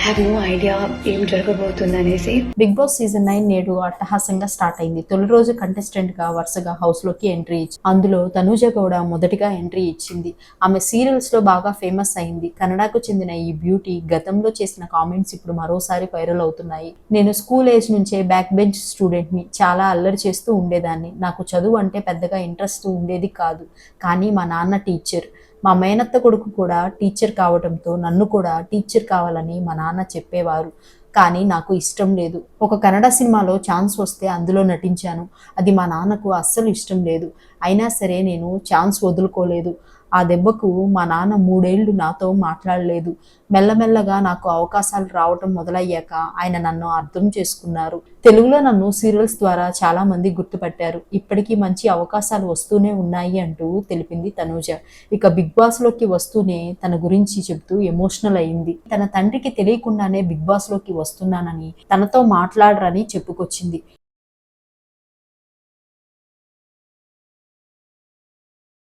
Have no idea ఏం జరగబోతుందనేసి. Big boss season 9 నేడు అట్టహాసంగా స్టార్ట్ అయింది. తొలి రోజు కంటెస్టెంట్ గా వరుసగా హౌస్ లోకి ఎంట్రీ ఇచ్చి అందులో తనూజ గౌడ మొదటిగా ఎంట్రీ ఇచ్చింది. ఆమె సీరియల్స్ లో బాగా ఫేమస్ అయింది. కన్నడకు చెందిన ఈ బ్యూటీ గతంలో చేసిన కామెంట్స్ ఇప్పుడు మరోసారి వైరల్ అవుతున్నాయి. నేను స్కూల్ ఏజ్ నుంచే బ్యాక్ బెంచ్ స్టూడెంట్ ని, చాలా అల్లరి చేస్తూ ఉండేదాన్ని. నాకు చదువు అంటే పెద్దగా ఇంట్రెస్ట్ ఉండేది కాదు. కానీ మా నాన్న టీచర్, మా మేనత్త కొడుకు కూడా టీచర్ కావడంతో నన్ను కూడా టీచర్ కావాలని మా నాన్న చెప్పేవారు. కానీ నాకు ఇష్టం లేదు. ఒక కన్నడ సినిమాలో ఛాన్స్ వస్తే అందులో నటించాను. అది మా నాన్నకు అస్సలు ఇష్టం లేదు. అయినా సరే నేను ఛాన్స్ వదులుకోలేదు. ఆ దెబ్బకు మా నాన్న 3 ఏళ్లు నాతో మాట్లాడలేదు. మెల్లమెల్లగా నాకు అవకాశాలు రావటం మొదలయ్యాక ఆయన నన్ను అర్థం చేసుకున్నారు. తెలుగులో నన్ను సీరియల్స్ ద్వారా చాలా మంది గుర్తుపట్టారు. ఇప్పటికీ మంచి అవకాశాలు వస్తూనే ఉన్నాయి అంటూ తెలిపింది తనూజ. ఇక బిగ్ బాస్ లోకి వస్తూనే తన గురించి చెబుతూ ఎమోషనల్ అయింది. తన తండ్రికి తెలియకుండానే బిగ్ బాస్ లోకి వస్తున్నానని, తనతో మాట్లాడరని చెప్పుకొచ్చింది.